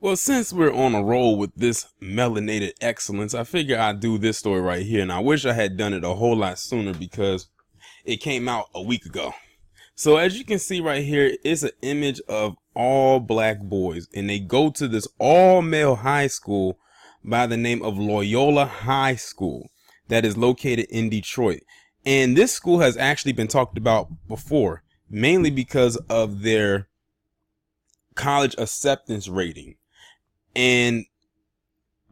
Well, since we're on a roll with this melanated excellence, I figure I'd do this story right here. And I wish I had done it a whole lot sooner because it came out a week ago. So as you can see right here, it's an image of all black boys, and they go to this all male high school by the name of Loyola High School that is located in Detroit. And this school has actually been talked about before, mainly because of their college acceptance rating. And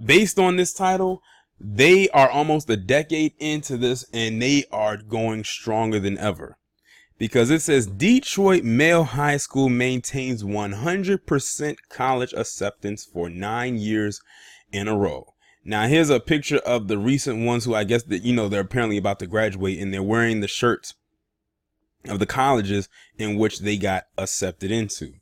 based on this title, they are almost a decade into this and they are going stronger than ever. Because it says Detroit Male High School maintains 100% college acceptance for 9 years in a row. Now here's a picture of the recent ones who I guess that, they're apparently about to graduate, and they're wearing the shirts of the colleges in which they got accepted into.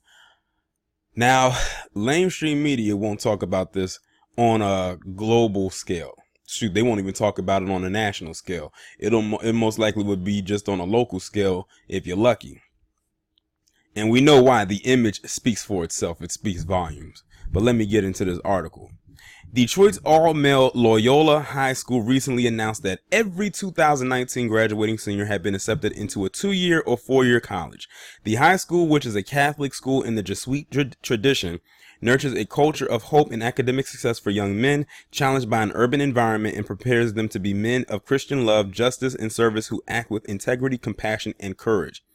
Now, lamestream media won't talk about this on a global scale. Shoot, they won't even talk about it on a national scale. It most likely would be just on a local scale if you're lucky. And we know why. The image speaks for itself. It speaks volumes. But let me get into this article. Detroit's all-male Loyola High School recently announced that every 2019 graduating senior had been accepted into a 2-year or 4-year college. The high school, which is a Catholic school in the Jesuit tradition, nurtures a culture of hope and academic success for young men challenged by an urban environment and prepares them to be men of Christian love, justice, and service who act with integrity, compassion, and courage.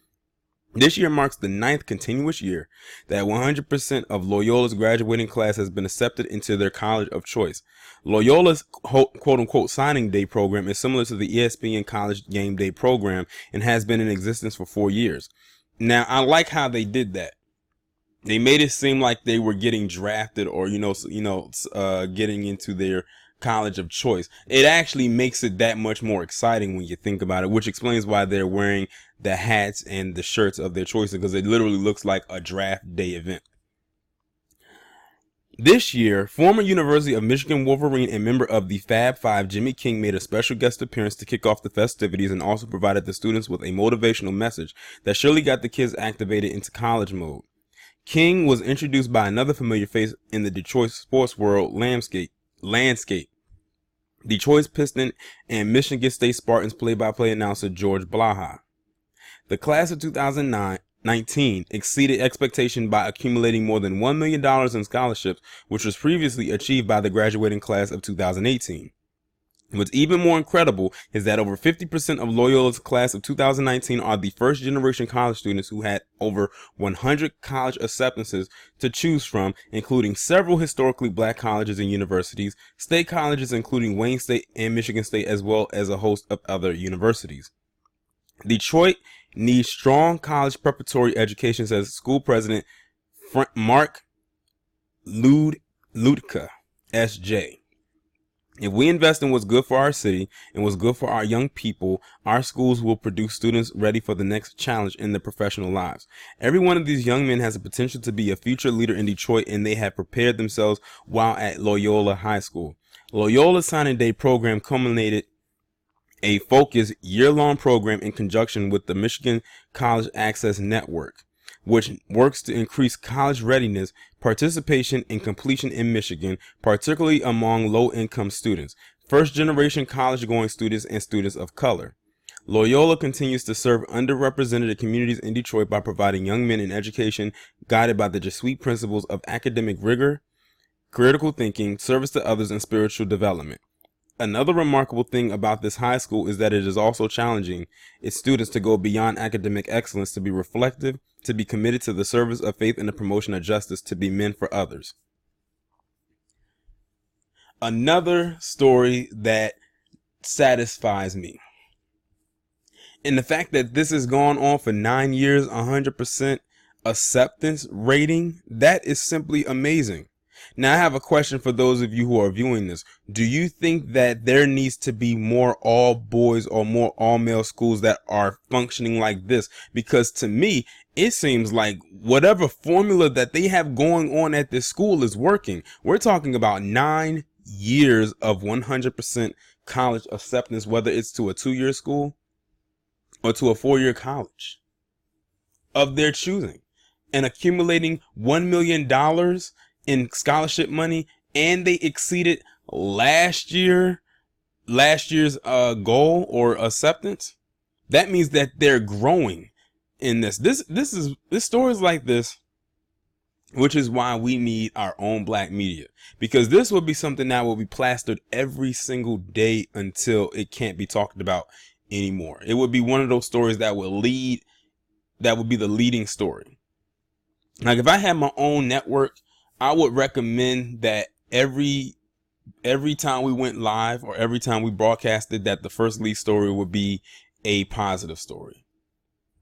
This year marks the 9th continuous year that 100% of Loyola's graduating class has been accepted into their college of choice. Loyola's quote-unquote signing day program is similar to the ESPN College Game Day program and has been in existence for 4 years. Now, I like how they did that. They made it seem like they were getting drafted or, getting into their college of choice. It actually makes it that much more exciting when you think about it, which explains why they're wearing the hats and the shirts of their choice, because it literally looks like a draft day event. This year, former University of Michigan Wolverine and member of the Fab Five, Jimmy King, made a special guest appearance to kick off the festivities and also provided the students with a motivational message that surely got the kids activated into college mode. King was introduced by another familiar face in the Detroit sports world landscape. Detroit's Piston and Michigan State Spartans play-by-play announcer George Blaha. The class of 2019 exceeded expectation by accumulating more than $1 million in scholarships, which was previously achieved by the graduating class of 2018. What's even more incredible is that over 50% of Loyola's class of 2019 are the first generation college students who had over 100 college acceptances to choose from, including several historically black colleges and universities, state colleges including Wayne State and Michigan State, as well as a host of other universities. Detroit needs strong college preparatory education, says school president Mark Ludka, SJ. If we invest in what's good for our city and what's good for our young people, our schools will produce students ready for the next challenge in their professional lives. Every one of these young men has the potential to be a future leader in Detroit, and they have prepared themselves while at Loyola High School. Loyola's signing day program culminated a focused year-long program in conjunction with the Michigan College Access Network, which works to increase college readiness, participation, and completion in Michigan, particularly among low-income students, first-generation college-going students, and students of color. Loyola continues to serve underrepresented communities in Detroit by providing young men an education guided by the Jesuit principles of academic rigor, critical thinking, service to others, and spiritual development. Another remarkable thing about this high school is that it is also challenging its students to go beyond academic excellence, to be reflective, to be committed to the service of faith and the promotion of justice, to be men for others. Another story that satisfies me, and the fact that this has gone on for 9 years, 100% acceptance rating, that is simply amazing. Now, I have a question for those of you who are viewing this. Do you think that there needs to be more all boys or more all male schools that are functioning like this? Because to me, it seems like whatever formula that they have going on at this school is working. We're talking about 9 years of 100% college acceptance, whether it's to a 2-year school or to a 4-year college of their choosing, and accumulating $1 million in scholarship money, and they exceeded last year's goal or acceptance, that means that they're growing in this stories like this, which is why we need our own black media, because this will be something that will be plastered every single day until it can't be talked about anymore. It would be one of those stories that would be the leading story. Like if I had my own network, I would recommend that every time we went live or every time we broadcasted, that the first lead story would be a positive story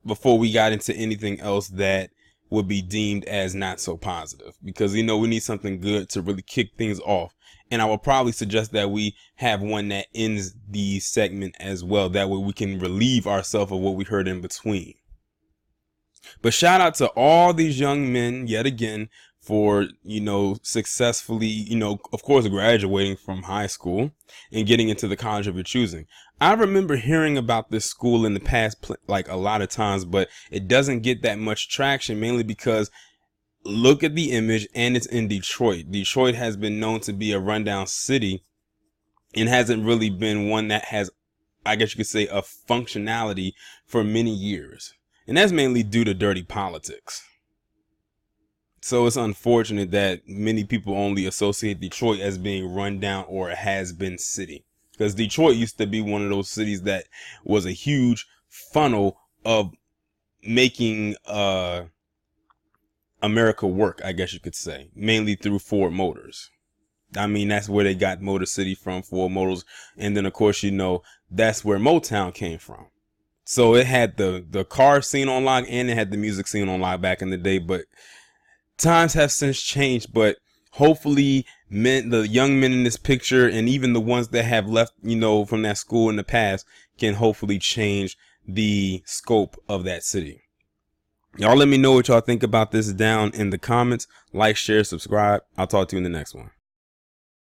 before we got into anything else that would be deemed as not so positive, because we need something good to really kick things off. And I will probably suggest that we have one that ends the segment as well. That way we can relieve ourselves of what we heard in between. But shout out to all these young men yet again for, successfully, of course, graduating from high school and getting into the college of your choosing. I remember hearing about this school in the past, like a lot of times, but it doesn't get that much traction, mainly because look at the image, and it's in Detroit. Detroit has been known to be a rundown city and hasn't really been one that has, I guess you could say, a functionality for many years. And that's mainly due to dirty politics. So it's unfortunate that many people only associate Detroit as being run down or a has-been city, because Detroit used to be one of those cities that was a huge funnel of making America work, I guess you could say, mainly through Ford Motors. I mean, that's where they got Motor City from, Ford Motors. And then, of course, that's where Motown came from. So it had the car scene on lock, and it had the music scene on lock back in the day. But times have since changed. But hopefully the young men in this picture, and even the ones that have left, from that school in the past, can hopefully change the scope of that city. Y'all let me know what y'all think about this down in the comments. Like, share, subscribe. I'll talk to you in the next one.